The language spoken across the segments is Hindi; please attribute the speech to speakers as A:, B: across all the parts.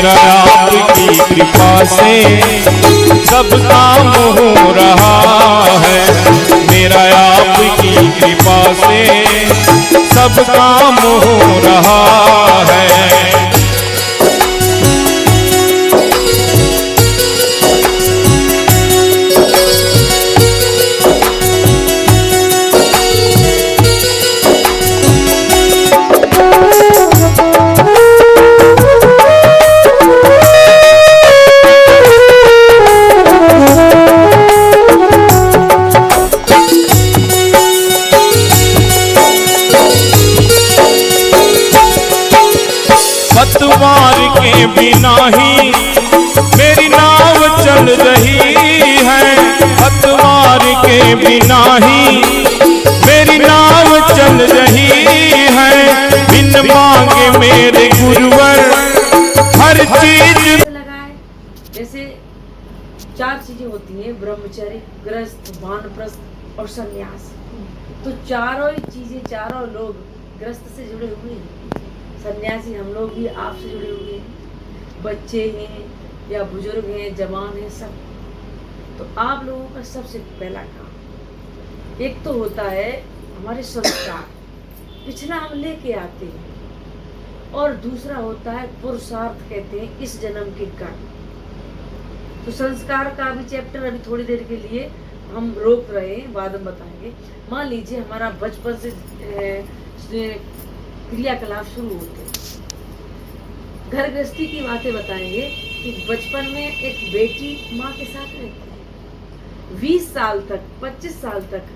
A: मेरा आपकी कृपा से सब काम हो रहा है। मेरा आपकी कृपा से सब काम हो रहा है। पतवार के बिना ही मेरी नाव चल रही है। पतवार के बिना ही मेरी नाव चल रही है। बिन मांगे मेरे गुरुवर हर चीज
B: लगाए। जैसे 4 चीजें होती हैं, ब्रह्मचर्य, गृहस्थ, वानप्रस्थ और संन्यास। तो चारों ही चीजें, चारों लोग गृहस्थ से जुड़े हुए हैं। सन्यासी हम लोग भी आपसे जुड़े हुए हैं, बच्चे हैं या बुजुर्ग हैं, जवान हैं, सब। तो आप लोगों का सबसे पहला काम एक तो होता है हमारे संस्कार, पिछला हम लेके आते हैं, और दूसरा होता है पुरुषार्थ, कहते हैं इस जन्म के कर्म। तो संस्कार का भी चैप्टर अभी थोड़ी देर के लिए हम रोक रहे हैं, बाद में बताएंगे। मान लीजिए हमारा बचपन से क्रियाकलाप शुरू होते हैं। घर गृहस्थी की बातें बताएंगे कि बचपन में एक बेटी माँ के साथ रहती है 20 साल तक, 25 साल तक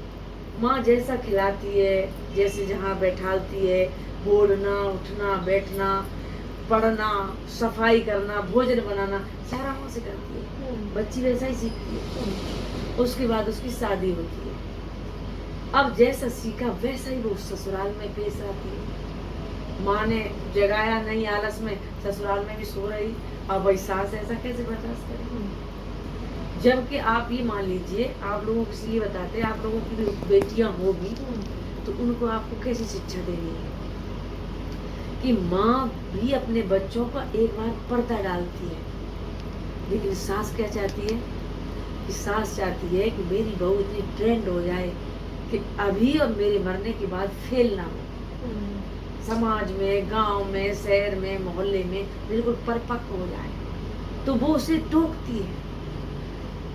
B: माँ जैसा खिलाती है, जैसे जहाँ बैठालती है, बोलना, उठना, बैठना, पढ़ना, सफाई करना, भोजन बनाना, सारा माँ से करती है। बच्ची वैसा ही सीखती है। उसके बाद उसकी शादी होती है। अब जैसा सीखा वैसा ही वो ससुराल में पेश आती है। माँ ने जगाया नहीं आलस में, ससुराल में भी सो रही, अब वही सास ऐसा कैसे बर्दाश्त करें। जबकि आप ये मान लीजिए, आप लोगों को इसलिए बताते हैं, आप लोगों की भी बेटियां होगी तो उनको आपको कैसी शिक्षा देनी है कि माँ भी अपने बच्चों का एक बार पर्दा डालती है। लेकिन सास क्या चाहती है कि सास चाहती है कि मेरी बहू इतनी ट्रेंड हो जाए कि अभी और मेरे मरने के बाद फेल ना हो, समाज में, गांव में, शहर में, मोहल्ले में बिल्कुल परिपक्व हो जाए। तो वो उसे टोकती है।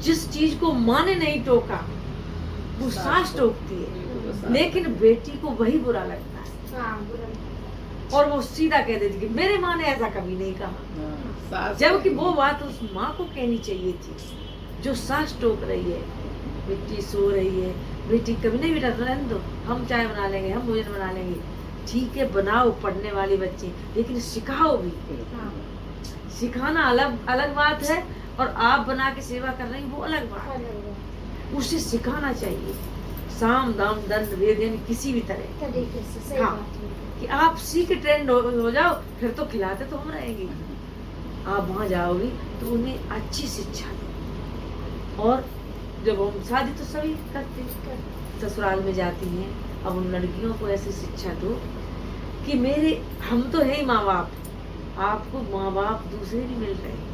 B: जिस चीज को माँ ने नहीं टोका वो सास टोकती है, लेकिन बेटी को वही बुरा लगता है और वो सीधा कह देती कि मेरे माँ ने ऐसा कभी नहीं कहा। जबकि वो बात उस माँ को कहनी चाहिए थी जो सास टोक रही है। बेटी सो रही है, बेटी कभी नहीं, बेटा रहने दो, हम चाय बना लेंगे, हम भोजन बना लेंगे। ठीक है, बनाओ, पढ़ने वाली बच्ची, लेकिन सिखाओ भी। सिखाना अलग अलग बात है और आप बना के सेवा कर रही हैं वो अलग बात है। उसे सिखाना चाहिए, साम दाम दंड भेद, यानी किसी भी तरह। हाँ, कि आप सीख ट्रेंड हो जाओ, फिर तो खिलाते तो हम रहेंगे। आप वहाँ जाओगी तो उन्हें अच्छी शिक्षा दो। और जब हम शादी तो सभी करते, ससुराल में जाती हैं, अब उन लड़कियों को ऐसी शिक्षा दो कि मेरे हम तो है ही माँ बाप, आपको माँ बाप दूसरे भी मिल रहे हैं।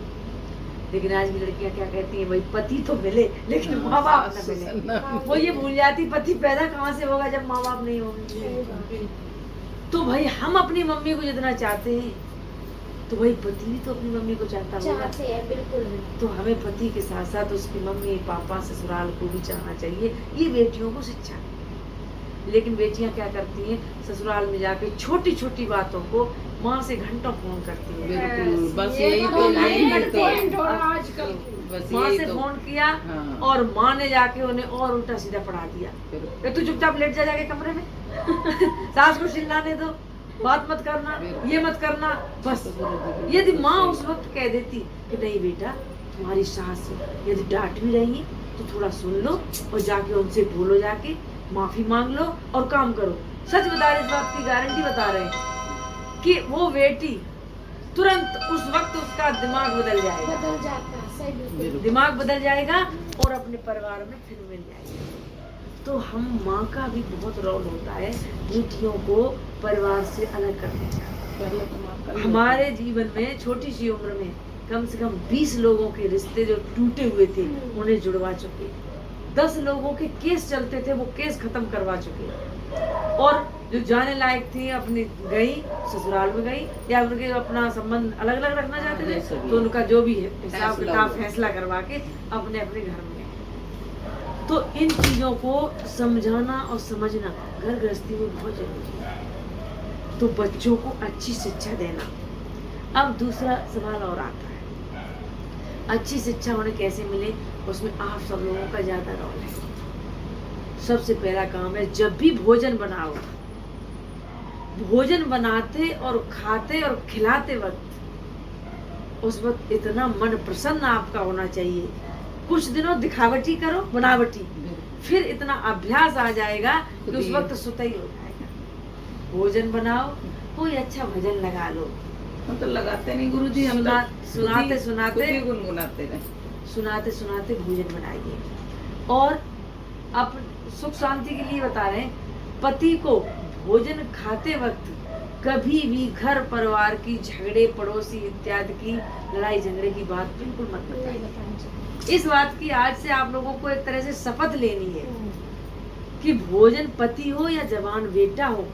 B: लेकिन आज की लड़कियां क्या कहती हैं, भाई पति तो मिले लेकिन माँ बाप न मिले। वो ये भूल जाती पति पैदा कहाँ से होगा जब माँ बाप नहीं होंगे। तो भाई हम अपनी मम्मी को जितना चाहते हैं तो भाई पति भी तो अपनी मम्मी को चाहता होगा। बिल्कुल। तो हमें पति के साथ साथ उसकी मम्मी पापा ससुराल को भी चाहना चाहिए। ये बेटियों को शिक्षा है। लेकिन बेटियां क्या करती हैं, ससुराल में जाके छोटी छोटी बातों को माँ से घंटों फोन करती है।
C: बिल्कुल, बस यही तो
B: आजकल माँ से फोन किया। हाँ। और माँ ने जाके उन्हें और उल्टा सीधा पढ़ा दिया, तू चुपचाप लेट जा जाके कमरे में सास को चिल्लाने दो, बात मत करना, ये मत करना। बस यदि माँ उस वक्त कह देती कि नहीं बेटा तुम्हारी सास यदि डांट भी रही है तो थोड़ा सुन लो और जाके उनसे बोलो, जाके माफी मांग लो और काम करो। सच बता रहे, इस बात की गारंटी बता रहे हैं कि वो बेटी तुरंत उस वक्त उसका दिमाग बदल जाएगा, बदल जाता है, सही दिमाग बदल जाएगा और अपने परिवार में फिर मिल जाएगा। तो हम माँ का भी बहुत रोल होता है बेटियों को परिवार से अलग करने का।
C: पहले तो माफ कर
B: हमारे जीवन में छोटी सी उम्र में कम से कम 20 लोगों के रिश्ते जो टूटे हुए थे उन्हें जुड़वा चुके, 10 लोगों के केस चलते थे वो केस खत्म करवा चुके, और जो जाने लायक थी अपनी गई ससुराल में गई, या उनके अपना संबंध अलग अलग रखना चाहते थे तो उनका जो भी है हिसाब किताब फैसला करवा के अपने अपने घर में गए। तो इन चीजों को समझाना और समझना घर गृहस्थी में बहुत जरूरी है। तो बच्चों को अच्छी शिक्षा देना। अब दूसरा सवाल और आता है, अच्छी शिक्षा उन्हें कैसे मिले, उसमें आप सब लोगों का ज्यादा रोल है। सबसे पहला काम है, जब भी भोजन बनाओ, भोजन बनाते और खाते और खिलाते वक्त उस वक्त इतना मन प्रसन्न आपका होना चाहिए। कुछ दिनों दिखावटी करो, बनावटी, फिर इतना अभ्यास आ जाएगा कि उस वक्त सुतई हो जाएगा। भोजन बनाओ, कोई अच्छा भजन लगा लो।
C: हम तो लगाते नहीं गुरुजी, हम तो
B: सुनाते सुनाते
C: गुनगुनाते रहे,
B: सुनाते सुनाते भोजन बनाइए। और आप सुख शांति के लिए बता रहे हैं, पति को भोजन खाते वक्त कभी भी घर परिवार की झगड़े, पड़ोसी इत्यादि की लड़ाई झगड़े की बात बिल्कुल मत बताइए। इस बात की आज से आप लोगों को एक तरह से शपथ लेनी है कि भोजन पति हो या जवान बेटा हो,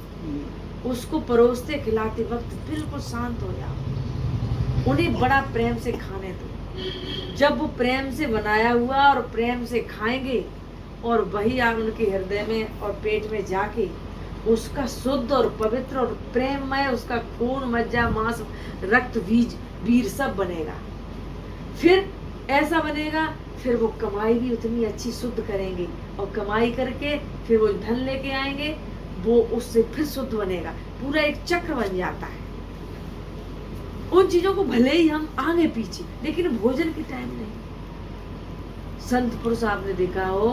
B: उसको परोसते खिलाते वक्त बिल्कुल शांत हो जाओ। उन्हें बड़ा प्रेम से खाने दो। जब वो प्रेम से बनाया हुआ और प्रेम से खाएंगे और वही आप उनके हृदय में और पेट में जाके उसका शुद्ध और पवित्र और प्रेममय उसका खून, मज्जा, मांस, रक्त, बीज, वीर सब बनेगा। फिर ऐसा बनेगा, फिर वो कमाई भी उतनी अच्छी शुद्ध करेंगे और कमाई करके फिर वो धन लेके आएंगे, वो उससे फिर शुद्ध बनेगा। पूरा एक चक्र बन जाता है। उन चीजों को भले ही हम आगे पीछे, लेकिन भोजन के टाइम नहीं। संत पुरुष आपने देखा हो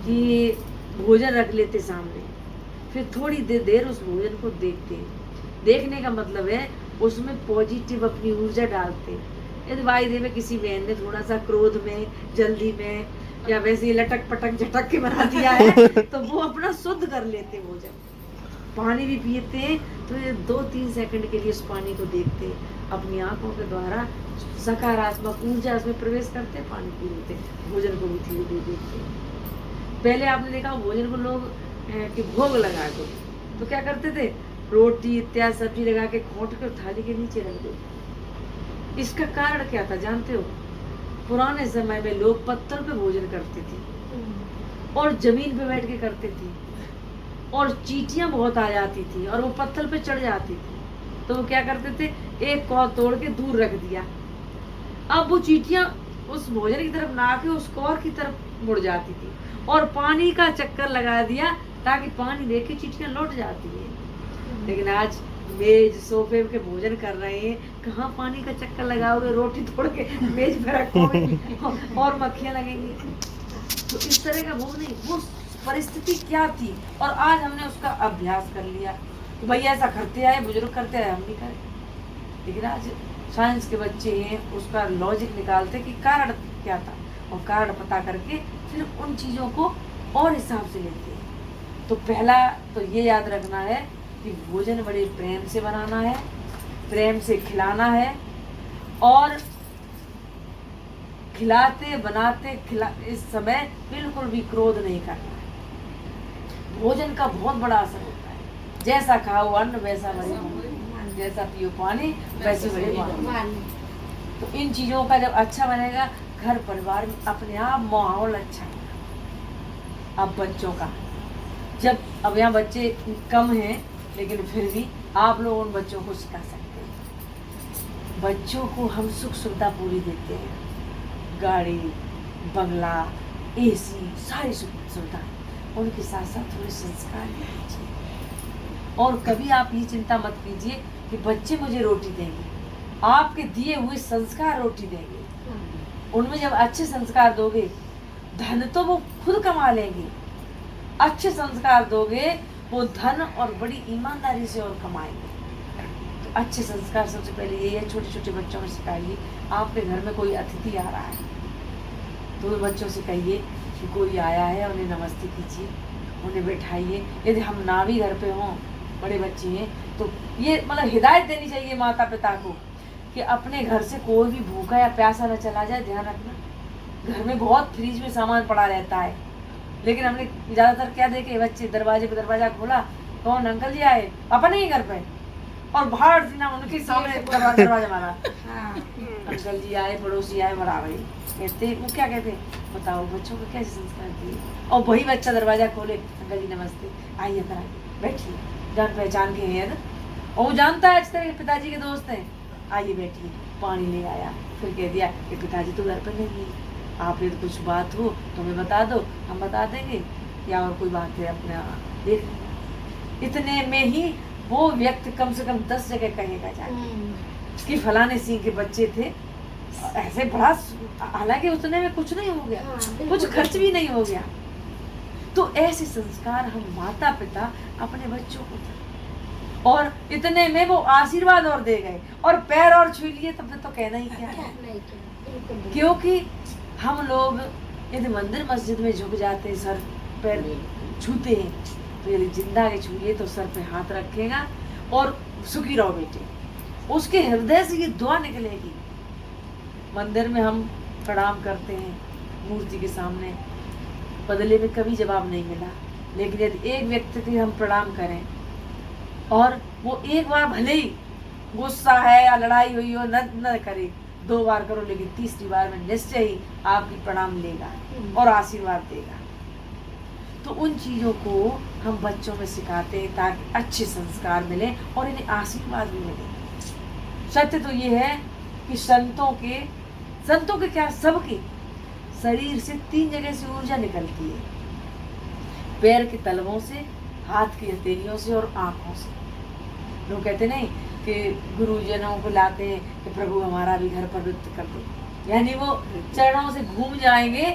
B: कि भोजन रख लेते सामने, फिर थोड़ी देर उस भोजन को देखते। देखने का मतलब है उसमें पॉजिटिव अपनी ऊर्जा डालते। यदि भाई देव किसी बहन ने थोड़ा सा क्रोध में, जल्दी में, या वैसे ही लटक पटक झटक के बना दिया है तो वो अपना शुद्ध कर लेते भोजन। पानी भी पीते हैं तो ये 2-3 सेकंड के लिए उस पानी को देखते, अपनी आंखों के द्वारा सकारात्मक ऊर्जा उसमें प्रवेश करते, पानी पी लेते, भोजन को भी धीरे धीरे देखते। पहले आपने देखा भोजन को लोग कि भोग लगा दो तो क्या करते थे, रोटी इत्यादि सब्जी लगा के खोट कर थाली के नीचे रख दो। इसका कारण क्या था जानते हो? पुराने समय में लोग पत्थर पे भोजन करते थे और जमीन पे बैठ के करते थे, और चींटियां बहुत आ जाती थी और वो पत्थर पे चढ़ जाती थी, तो वो क्या करते थे, एक कौर तोड़ के दूर रख दिया। अब वो चींटियां उस भोजन की तरफ ना आके उस कौर की तरफ मुड़ जाती थी, और पानी का चक्कर लगा दिया ताकि पानी लेके चींटियां लौट जाती है। लेकिन आज मेज सोफे पे भोजन कर रहे हैं, कहाँ पानी का चक्कर लगाओगे, रोटी तोड़ के मेज पे रखोगे और मक्खियां लगेंगी। तो इस तरह का भोग नहीं, वो परिस्थिति क्या थी और आज हमने उसका अभ्यास कर लिया कि भैया ऐसा करते आए, बुजुर्ग करते आए, हम नहीं करें। लेकिन आज साइंस के बच्चे हैं, उसका लॉजिक निकालते कि कारण क्या था, और कारण पता करके फिर उन चीज़ों को और हिसाब से लेते हैं। तो पहला तो ये याद रखना है कि भोजन बड़े प्रेम से बनाना है, प्रेम से खिलाना है, और खिलाते बनाते इस समय बिल्कुल भी क्रोध नहीं करना है। भोजन का बहुत बड़ा असर होता है, जैसा खाओ अन्न वैसा बने मन, जैसा पियो पानी वैसे बने मन। तो इन चीज़ों का जब अच्छा बनेगा, घर परिवार में अपने आप माहौल अच्छा होगा। अब बच्चों का, जब अब यहाँ बच्चे कम हैं लेकिन फिर भी आप लोग उन बच्चों को सिखा सकते हैं। बच्चों को हम सुख सुविधा पूरी देते हैं, गाड़ी, बंगला, एसी, सारी सुख सुविधा, उनके साथ साथ थोड़े संस्कार भी दीजिए। और कभी आप ये चिंता मत कीजिए कि बच्चे मुझे रोटी देंगे, आपके दिए हुए संस्कार रोटी देंगे। उनमें जब अच्छे संस्कार दोगे, धन तो वो खुद कमा लेंगे, अच्छे संस्कार दोगे वो धन और बड़ी ईमानदारी से और कमाएंगे। तो अच्छे संस्कार सबसे पहले ये है, छोटे छोटे बच्चों में सिखाइए। आपके घर में कोई अतिथि आ रहा है तो बच्चों से कहिए कि कोई आया है, उन्हें नमस्ते कीजिए, उन्हें बैठाइए। यदि हम ना भी घर पे हों बड़े बच्चे हैं, तो ये मतलब हिदायत देनी चाहिए माता पिता को कि अपने घर से कोई भी भूखा या प्यासा न चला जाए, ध्यान रखना। घर में बहुत फ्रिज में सामान पड़ा रहता है, लेकिन हमने ज्यादातर क्या देखे, बच्चे दरवाजे पे दरवाजा खोला, कौन अंकल जी आए, अपने ही घर पे, और बाहर से ना उनके सामने दरवाजा मारा, अंकल जी आए, पड़ोसी आए, बराबर ही कहते, वो क्या कहते, बताओ बच्चों को कैसे संस्कार दिए। और वही बच्चा दरवाजा खोले, अंकल जी नमस्ते, आइए अंदर आइए, बैठिए, जान पहचान के हैं ना, और वो जानता है अच्छी तरह पिताजी के दोस्त हैं, आइए बैठिए, पानी ले आया, फिर कह दिया कि पिताजी तो घर पर नहीं है, आप ये कुछ बात हो तो हमें बता दो, हम बता देंगे, या और कोई बात है अपना देख लेंगे। इतने में ही वो व्यक्ति कम से कम 10 जगह कहेगा जाके कि फलाने सिंह के बच्चे थे, ऐसे बड़ा, हालांकि उतने में कुछ नहीं हो गया, कुछ खर्च भी नहीं हो गया। तो ऐसे संस्कार हम माता पिता अपने बच्चों को दें, और इतने में वो आशीर्वाद और दे गए, और पैर और छू लिए, तब तो कहना ही क्या है। क्योंकि हम लोग यदि मंदिर मस्जिद में झुक जाते हैं, सर पैर छूते हैं, तो यदि जिंदा के छूए तो सर पे हाथ रखेगा और सुखी रहो बेटे, उसके हृदय से ये दुआ निकलेगी। मंदिर में हम प्रणाम करते हैं मूर्ति के सामने, बदले में कभी जवाब नहीं मिला, लेकिन यदि एक व्यक्ति के हम प्रणाम करें और वो एक बार भले ही गुस्सा है या लड़ाई हुई हो न करे, 2 बार करो, लेकिन तीसरी बार में निश्चय ही आपकी प्रणाम लेगा और आशीर्वाद देगा। तो उन चीज़ों को हम बच्चों में सिखाते हैं ताकि अच्छे संस्कार मिले और इन्हें आशीर्वाद भी मिले। सत्य तो ये है कि संतों के क्या, सबके शरीर से 3 जगह से ऊर्जा निकलती है, पैर के तलवों से, हाथ की हथेलियों से और आँखों से। लोग कहते नहीं कि गुरुजनों को लाते हैं कि प्रभु हमारा भी घर पवित्र कर दो, यानी वो चरणों से घूम जाएंगे,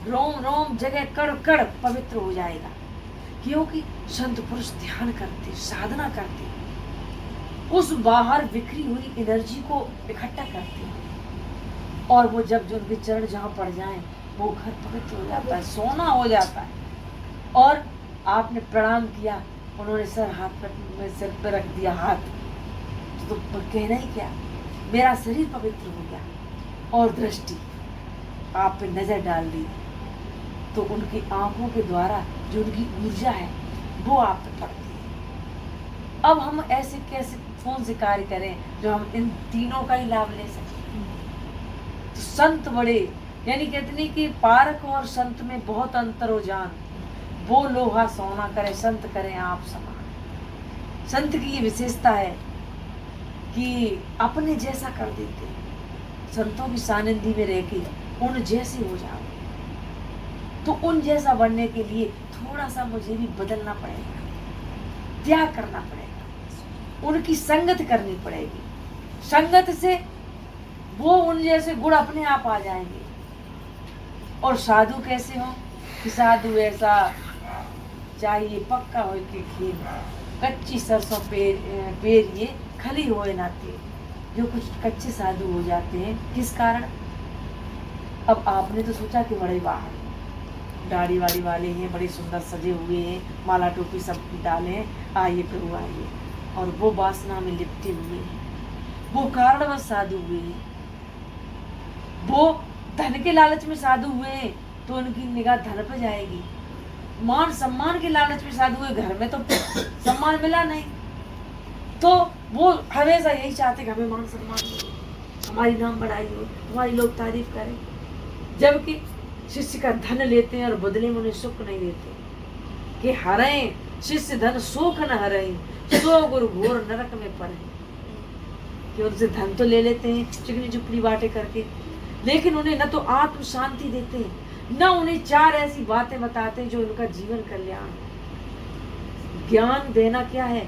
B: रोम रोम जगह कड़ कड़ पवित्र हो जाएगा। क्योंकि संत पुरुष ध्यान करते, साधना करते, उस बाहर बिखरी हुई एनर्जी को इकट्ठा करते हैं, और वो जब जो उनके चरण जहाँ पड़ जाएं, वो घर पवित्र हो जाता है, सोना हो जाता है। और आपने प्रणाम किया, उन्होंने सिर पर रख दिया हाथ, तो कहना ही क्या, मेरा शरीर पवित्र हो गया, और दृष्टि आप पे नजर डाल दी, तो उनकी आंखों के द्वारा जो उनकी ऊर्जा है वो आप पे पड़ती है। अब हम ऐसे कैसे कौन से कार्य करें जो हम इन तीनों का ही लाभ ले सकें। तो संत बड़े, यानी कहते नहीं कि पारक और संत में बहुत अंतर हो जान, वो लोहा सोना करे, संत करें आप समान। संत की ये विशेषता है कि अपने जैसा कर देते हैं, संतों की सानिध्य में रह के उन जैसे हो जाओ। तो उन जैसा बनने के लिए थोड़ा सा मुझे भी बदलना पड़ेगा, त्याग करना पड़ेगा, उनकी संगत करनी पड़ेगी। संगत से वो उन जैसे गुण अपने आप आ जाएंगे। और साधु कैसे हो कि साधु ऐसा चाहिए पक्का हो के खेल, कच्ची सरसों पेरिए खली होए नाते। जो कुछ कच्चे साधु हो जाते हैं, किस कारण? अब आपने तो सोचा कि बड़े बाहर दाढ़ी वाड़ी वाले हैं, बड़े सुंदर सजे हुए हैं, माला टोपी सब डाले हैं, आइए प्रभु आइए, और वो वासना में लिपटे हुए हैं, वो कारणवश साधु हुए हैं, वो धन के लालच में साधु हुए हैं, तो उनकी निगाह धन पर जाएगी। मान सम्मान के लालच में साधु हुए, घर में तो सम्मान मिला नहीं, तो वो हमेशा यही चाहते कि हमें मान सम्मान मिले, हमारी नाम बढ़ाई हो, हमारी लोग तारीफ करें। जबकि शिष्य का धन लेते हैं और बदले में उन्हें सुख नहीं देते कि हरें शिष्य धन सुख न हरें, सो गुरु घोर नरक में पड़े। कि उनसे धन तो ले लेते हैं चिकनी चुपड़ी बातें करके, लेकिन उन्हें न तो आत्म शांति देते हैं, न उन्हें 4 ऐसी बातें बताते हैं जो उनका जीवन कल्याण। ज्ञान देना क्या है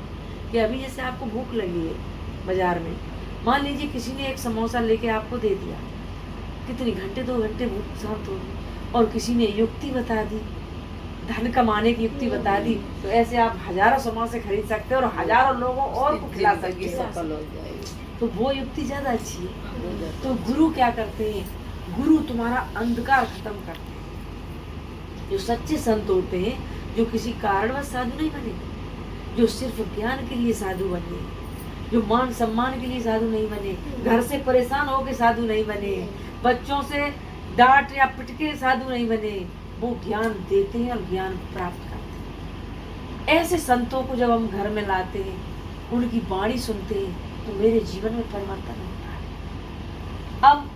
B: कि अभी जैसे आपको भूख लगी है बाजार में, मान लीजिए किसी ने एक समोसा लेके आपको दे दिया, कितनी घंटे 2 घंटे भूख शांत होगी, और किसी ने युक्ति बता दी, धन कमाने की युक्ति बता दी, तो ऐसे आप हजारों समोसे खरीद सकते हैं और हजारों लोगों और को खिला सकते हैं। तो वो युक्ति ज्यादा अच्छी है। तो गुरु क्या करते हैं? गुरु तुम्हारा अंधकार खत्म करते हैं। जो सच्चे संत होते हैं, जो किसी कारणवश साधु नहीं बने, जो सिर्फ ज्ञान के लिए साधु बने, जो मान सम्मान के लिए साधु नहीं बने, घर से परेशान होकर साधु नहीं बने, बच्चों से डांट या पिटके साधु नहीं बने, वो ज्ञान देते हैं और ज्ञान प्राप्त करते हैं। ऐसे संतों को जब हम घर में लाते हैं, उनकी वाणी सुनते हैं, तो मेरे जीवन में परिवर्तन होता है। अब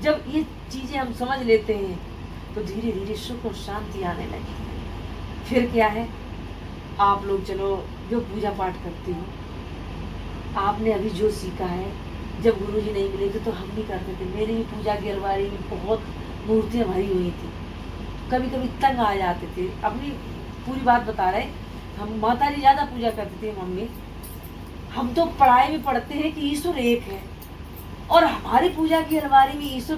B: जब ये चीजें हम समझ लेते हैं तो धीरे धीरे सुख और शांति आने लगती है। फिर क्या है, आप लोग चलो जो पूजा पाठ करते हो, आपने अभी जो सीखा है, जब गुरुजी नहीं मिले थे तो हम भी करते थे। मेरी भी पूजा की अलमारी में बहुत मूर्तियाँ भरी हुई थी, कभी कभी तंग आ जाते थे। अपनी पूरी बात बता रहे, हम माता जी ज़्यादा पूजा करते थे, मम्मी। हम तो पढ़ाई में पढ़ते हैं कि ईश्वर एक है, और हमारी पूजा की अलमारी में ईश्वर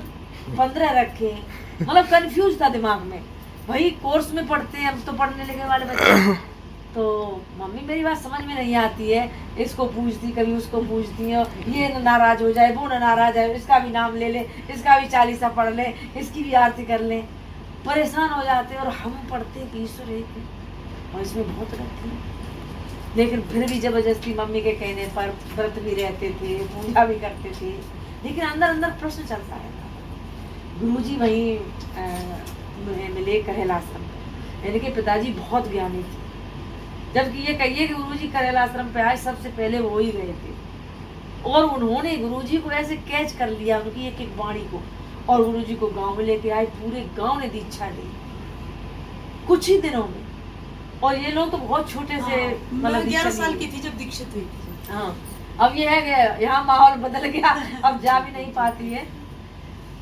B: 15 रखे हैं। मतलब कंफ्यूज था दिमाग में, भाई कोर्स में पढ़ते हैं हम तो, पढ़ने लगे वाले बच्चे। तो मम्मी मेरी बात समझ में नहीं आती है, इसको पूछती कभी उसको पूछती है, ये न नाराज हो जाए, वो न नाराज है, इसका भी नाम ले ले, इसका भी 40 पढ़ ले, इसकी भी आरती कर ले। परेशान हो जाते हैं। और हम पढ़ते हैं कि ईश्वर एक है, और इसमें बहुत रखती है। लेकिन फिर भी जबरदस्ती मम्मी के कहने पर व्रत भी रहते थे, पूजा भी करते थे, लेकिन अंदर अंदर प्रश्न चलता है। गुरुजी वहीं मिले करेल आश्रम में, यानी कि पिताजी बहुत ज्ञानी थे। जबकि ये कहिए कि गुरुजी करेल आश्रम पे आए, सबसे पहले वो ही गए थे, और उन्होंने गुरुजी को ऐसे कैच कर लिया, उनकी एक एक वाणी को, और गुरुजी को गांव में लेके आए। पूरे गांव ने दीक्षा ली कुछ ही दिनों में। और ये लोग तो बहुत छोटे से, मतलब
D: 11 साल की थी जब दीक्षित हुई थी।
B: हाँ, अब ये है कि यहाँ माहौल बदल गया, अब जा भी नहीं पाती है।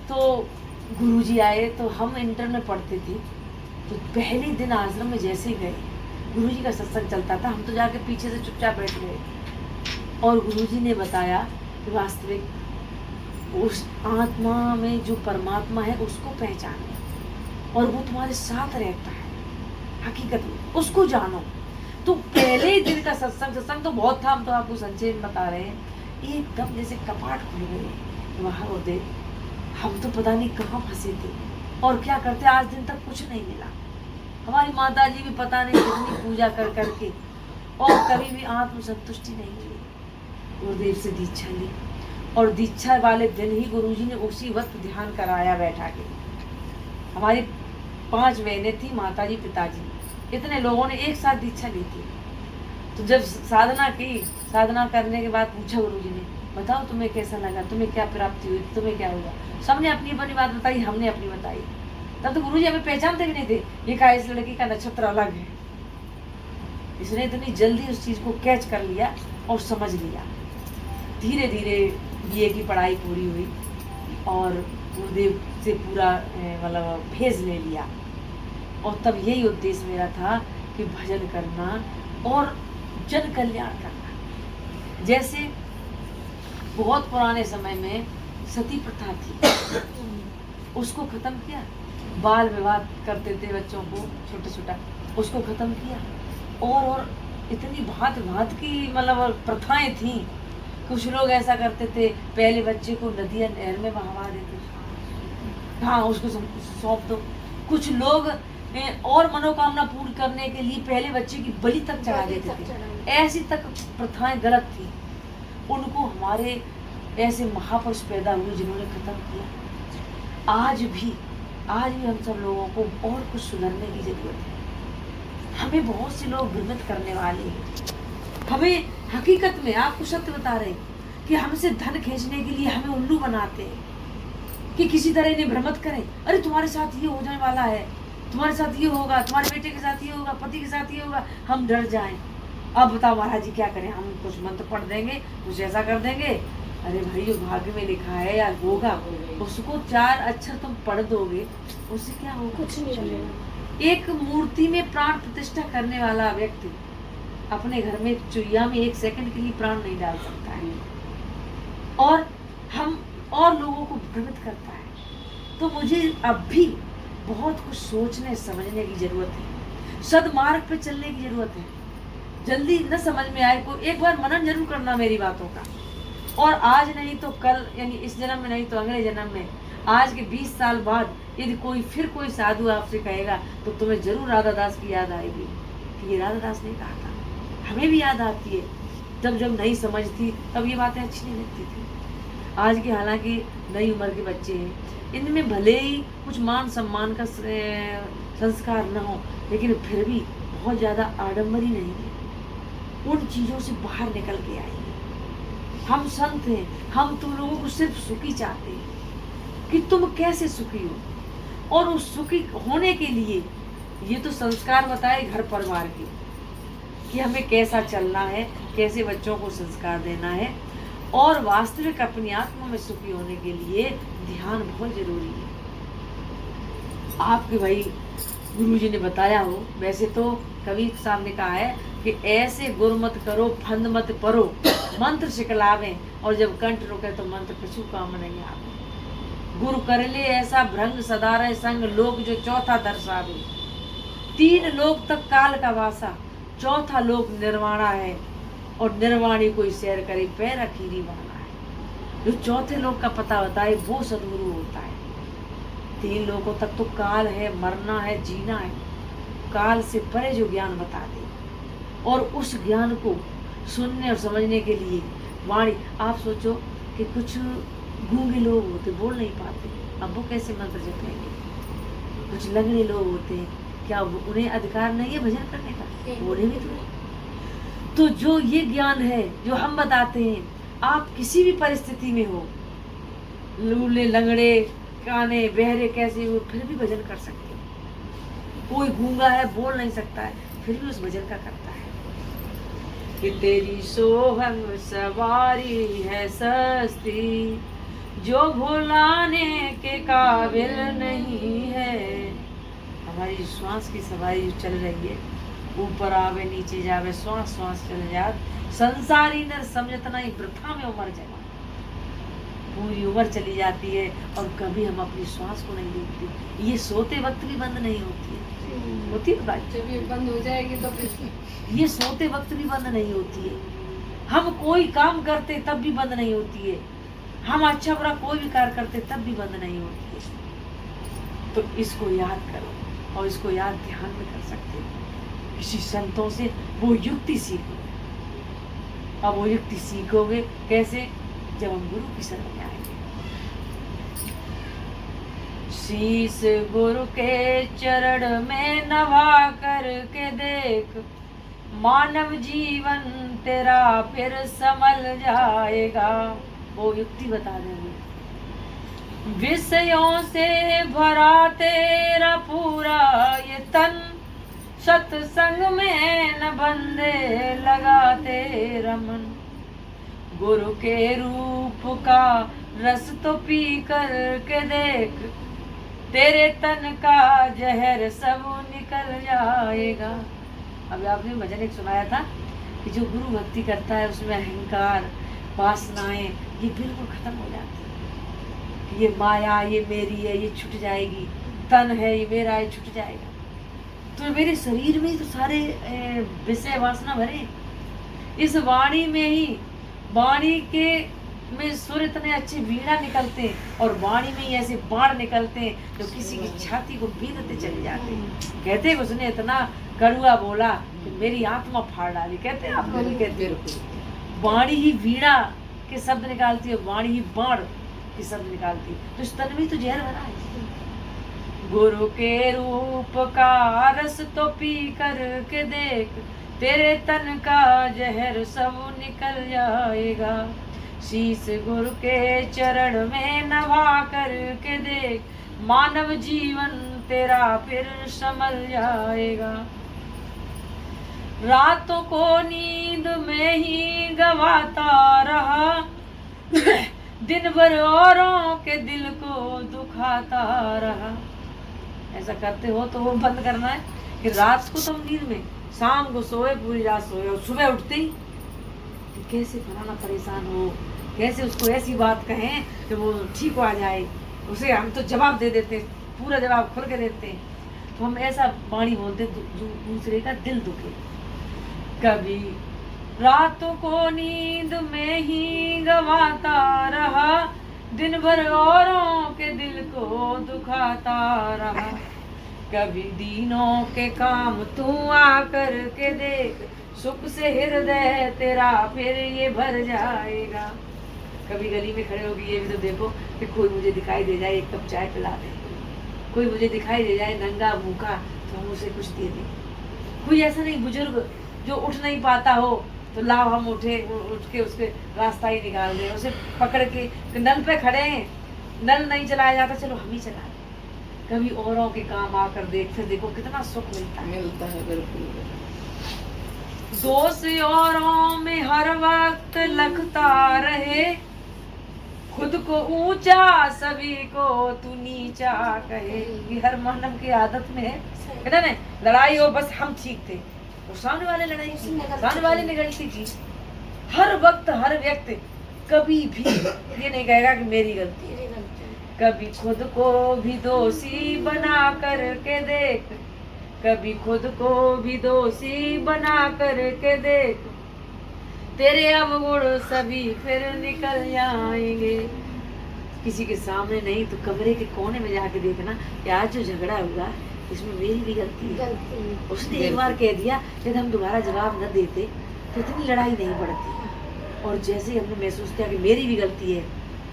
B: तो गुरुजी आए, तो हम इंटर में पढ़ते थे, तो पहले दिन आश्रम में जैसे ही गए, गुरुजी का सत्संग चलता था, हम तो जाके पीछे से चुपचाप बैठ गए, और गुरुजी ने बताया कि वास्तविक उस आत्मा में जो परमात्मा है उसको पहचानो, और वो तुम्हारे साथ रहता है, हकीकत में उसको जानो। तो पहले ही दिन का सत्संग तो बहुत था, हम तो आपको संक्षेप में बता रहे हैं। एकदम जैसे कपाट खुल गए वहाँ, और देख हम तो पता नहीं कहाँ फंसे थे और क्या करते, आज दिन तक कुछ नहीं मिला। हमारी माता जी भी पता नहीं कितनी पूजा कर करके, और कभी भी आत्म संतुष्टि नहीं मिली। गुरुदेव से दीक्षा ली, और दीक्षा वाले दिन ही गुरुजी ने उसी वक्त ध्यान कराया बैठा के। हमारी 5 बहनें थी, माता जी पिताजी, इतने लोगों ने एक साथ दीक्षा ली थी। तो जब साधना की, साधना करने के बाद पूछा गुरुजी ने, बताओ तुम्हें कैसा लगा, तुम्हें क्या प्राप्ति हुई, तुम्हें क्या हुआ। सबने अपनी अपनी बात बताई, हमने अपनी बताई। तब तो गुरुजी हमें पहचानते भी नहीं थे, ये कहा इस लड़की का नक्षत्र अलग है। इसने इतनी जल्दी उस चीज को कैच कर लिया और समझ लिया। धीरे धीरे बीए की पढ़ाई पूरी हुई, और गुरुदेव से पूरा मतलब फेज ले लिया। और तब यही उद्देश्य मेरा था कि भजन करना और जन कल्याण करना। जैसे बहुत पुराने समय में सती प्रथा थी, उसको खत्म किया। बाल विवाह करते थे बच्चों को छोटा छोटा, उसको खत्म किया। और इतनी भांत भांत की मतलब प्रथाएं थी। कुछ लोग ऐसा करते थे, पहले बच्चे को नदी या नहर में बहवा देते थे, हाँ उसको सौंप दो। कुछ लोग और मनोकामना पूर्ण करने के लिए पहले बच्चे की बलि तक चढ़ा देते थे। ऐसी तक प्रथाएं गलत थी। उनको हमारे ऐसे महापुरुष पैदा हुए जिन्होंने खत्म किया। आज भी हम सब लोगों को और कुछ सुधरने की जरूरत है। हमें बहुत से लोग भ्रमित करने वाले हैं। हमें हकीकत में, आपको सत्य बता रहे हैं कि हमसे धन खींचने के लिए हमें उल्लू बनाते हैं कि किसी तरह इन्हें भ्रमित करें। अरे तुम्हारे साथ ये हो जाने वाला है, तुम्हारे साथ ये होगा, तुम्हारे बेटे के साथ ये होगा, पति के साथ ये होगा। हम डर जाएं। अब बताओ महाराज जी क्या करें, हम कुछ मंत्र पढ़ देंगे, कुछ ऐसा कर देंगे। अरे भाई जो भाग्य में लिखा है या होगा, उसको 4 अक्षर तुम पढ़ दोगे, उससे क्या होगा?
D: कुछ नहीं चलेगा।
B: एक मूर्ति में प्राण प्रतिष्ठा करने वाला व्यक्ति अपने घर में चुईया में 1 सेकंड के लिए प्राण नहीं डाल सकता है, और हम और लोगों को भ्रमित करता है। तो मुझे अब भी बहुत कुछ सोचने समझने की जरूरत है, सदमार्ग पे चलने की जरूरत है। जल्दी न समझ में आए को एक बार मनन जरूर करना मेरी बातों का, और आज नहीं तो कल, यानी इस जन्म में नहीं तो अगले जन्म में, आज के 20 साल बाद यदि कोई साधु आपसे कहेगा तो तुम्हें जरूर राधा दास की याद आएगी कि ये राधा दास ने कहा था। हमें भी याद आती है, जब जब नहीं समझती तब ये बातें अच्छी नहीं लगती थी। आज के हालांकि नई उम्र के बच्चे हैं, इनमें भले ही कुछ मान सम्मान का संस्कार न हो, लेकिन फिर भी बहुत ज़्यादा आडम्बरी नहीं है, उन चीज़ों से बाहर निकल के आएंगे। हम संत हैं, हम तुम लोगों को सिर्फ सुखी चाहते हैं कि तुम कैसे सुखी हो, और उस सुखी होने के लिए ये तो संस्कार बताए घर परिवार के कि हमें कैसा चलना है, कैसे बच्चों को संस्कार देना है, और वास्तविक अपनी आत्मा में सुखी होने के लिए ध्यान बहुत जरूरी है। आपके भाई गुरुजी ने बताया हो, वैसे तो कबीर साहब ने कहा है कि ऐसे गुर मत करो, फंद मत परो, मंत्र सिखलावे, और जब कंठ रुके तो मंत्र कछु काम नहीं आवे। गुरु कर ले ऐसा भ्रंग सदारे संग, लोग जो चौथा दर्शावे। 3 लोक तक काल का वासा, चौथा लोक निर्वाणा है, और निर्वाणी कोई सैर करे पैर अखीरी वाला है। जो चौथे लोक का पता होता है वो सदगुरु होता है। 3 लोकों तक तो काल है, मरना है, जीना है, काल से परे जो ज्ञान बता दे, और उस ज्ञान को सुनने और समझने के लिए वाणी। आप सोचो कि कुछ गूंगे लोग होते, बोल नहीं पाते, अब वो कैसे मंत्र जपेंगे? कुछ लंगड़े लोग होते हैं, क्या उन्हें अधिकार नहीं है भजन करने का? बोले भी तो जो ये ज्ञान है जो हम बताते हैं, आप किसी भी परिस्थिति में हो, लूले लंगड़े काने बहरे कैसे हो, फिर भी भजन कर सकते हो। कोई गूंगा है, बोल नहीं सकता है, फिर भी उस भजन का करता है कि तेरी सोहंग सवारी है सस्ती, जो भुलाने के काबिल नहीं है। हमारी श्वास की सवारी चल रही है, ऊपर आवे नीचे जावे, श्वास श्वास चल जात, संसारी नर समझत नहीं, वृथा में उम्र जवा। पूरी उम्र चली जाती है और कभी हम अपनी श्वास को नहीं देखते। ये सोते वक्त भी बंद नहीं होती है, होती है बात?
C: जब ये बंद हो जाएगी तो फिर
B: ये सोते वक्त भी बंद नहीं होती है। हम कोई काम करते तब भी बंद नहीं होती है। हम अच्छा बुरा कोई भी कार्य करते तब भी बंद नहीं होती है। तो इसको याद करो, और इसको याद ध्यान में कर सकते हो। किसी संतों से वो युक्ति सीखो। अब वो युक्ति सीखोगे कैसे? जब हम गुरु की शरण में आएंगे। शीश गुरु के चरण में नवा करके देख, मानव जीवन तेरा फिर संभल जाएगा। वो युक्ति बता देंगे। विषयों से भरा तेरा पूरा ये तन, सत्संग में न बंधे लगा तेरा मन। गुरु के रूप का रस तो पी कर के देख, तेरे तन का जहर सब निकल जाएगा। अभी आपने भजन एक सुनाया था कि जो गुरु भक्ति करता है उसमें अहंकार, वासनाएं ये बिल्कुल खत्म हो जाती है। ये माया ये मेरी है, ये छूट जाएगी। तन है ये मेरा, ये छूट जाएगा। तो मेरे शरीर में तो सारे विषय वासना भरे। इस वाणी में ही, वाणी के में सुर इतने अच्छे वीणा निकलते हैं, और वाणी में ही ऐसे बाण निकलते हैं जो किसी की छाती को बीधते चले जाते हैं। कहते हैं उसने इतना कड़ुआ बोला कि मेरी आत्मा फाड़ डाली। कहते हैं, आप लोग भी कहते हैं। वाणी ही वीणा के शब्द निकालती है, वाणी ही बाण के शब्द निकालती है। तो इस तन में तो जहर भरा है। गुरु के रूप का रस तो पी कर के देख, तेरे तन का जहर सब निकल जाएगा। शीश गुरु के चरण में नवा कर के देख, मानव जीवन तेरा फिर संभल जाएगा। रातों को नींद में ही गवाता रहा, दिन भर औरों के दिल को दुखाता रहा। ऐसा करते हो तो वो बंद करना है कि रात को तुम नींद में, शाम को सोए, पूरी रात सोए, और सुबह उठते ही कि कैसे फलाना परेशान हो, कैसे उसको ऐसी बात कहें कि वो ठीक हो जाए। उसे हम तो जवाब दे देते, पूरा जवाब खुल के देते हैं। तो हम ऐसा वाणी बोलते जो दूसरे का दिल दुखे। कभी रातों को नींद में ही गवाता रहा, दिन भर औरों के दिल को दुखाता रहा। कभी दीनों के काम तू आ कर के देख, सुख से हृदय तेरा फिर ये भर जाएगा। कभी गली में खड़े होगी ये भी तो देखो कि कोई मुझे दिखाई दे जाए एक कप चाय पिला दे, कोई मुझे दिखाई दे जाए नंगा भूखा तो हम उसे कुछ दे दें। कोई ऐसा नहीं बुजुर्ग जो उठ नहीं पाता हो तो लाओ हम उठ के उसके रास्ता ही निकाल दें, उसे पकड़ के नल पे खड़े हैं, नल नहीं चलाया जाता चलो हम ही चला दें। कभी औरों के काम आकर देख, फिर देखो कितना सुख मिलता है।
D: मिलता है बिल्कुल।
B: दोष औरों में हर वक्त लगता रहे, खुद को ऊंचा सभी को तू नीचा कहे। ये हर मानव की आदत में है ना, नहीं लड़ाई हो बस हम ठीक थे, वो सामने वाले लड़ाई की, सामने वाले ने गलती की। हर वक्त हर व्यक्ति कभी भी ये नहीं कहेगा कि मेरी गलती है। कभी खुद को भी दोषी बना करके देख, कभी खुद को भी दोषी बना करके देख, तेरे अवगुण सभी फिर निकल जाएंगे। किसी के सामने नहीं तो कमरे के कोने में जाके देखना कि आज जो झगड़ा हुआ इसमें मेरी भी गलती है। उसने एक बार कह दिया, यदि हम दोबारा जवाब न देते तो इतनी लड़ाई नहीं बढ़ती। और जैसे ही हमने महसूस किया कि मेरी भी गलती है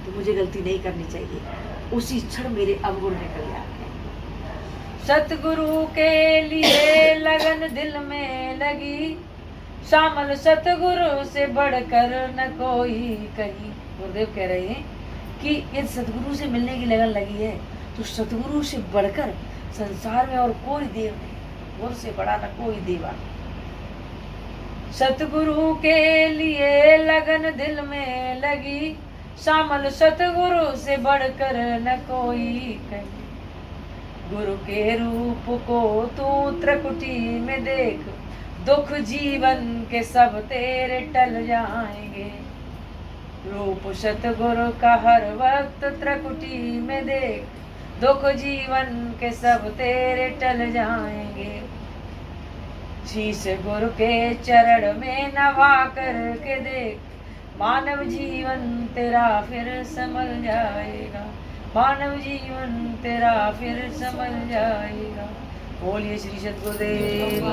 B: तो मुझे गलती नहीं करनी चाहिए, उसी क्षण मेरे अवगुण निकल जाते हैं। सतगुरु के लिए लगन दिल में लगी, शामल सतगुरु से बढ़कर न कोई कहीं। गुरुदेव कह रहे हैं कि यदि सतगुरु से मिलने की लगन लगी है तो सतगुरु से बढ़कर संसार में और कोई देव नहीं, गुरु से बड़ा न कोई देवा। सतगुरु के लिए लगन दिल में लगी, शामल सतगुरु से बढ़कर न कोई कहीं। गुरु के रूप को तू त्रिकुटी में देख, दुख जीवन के सब तेरे टल जाएंगे। रूप सतगुरु का हर वक्त त्रिकुटी में देख, दुख जीवन के सब तेरे टल जाएंगे। शीश गुरु के चरण में नवा करके देख, मानव जीवन तेरा फिर संभल जाएगा, मानव जीवन तेरा फिर संभल जाएगा। बोलिए श्री सतगुरुदेव।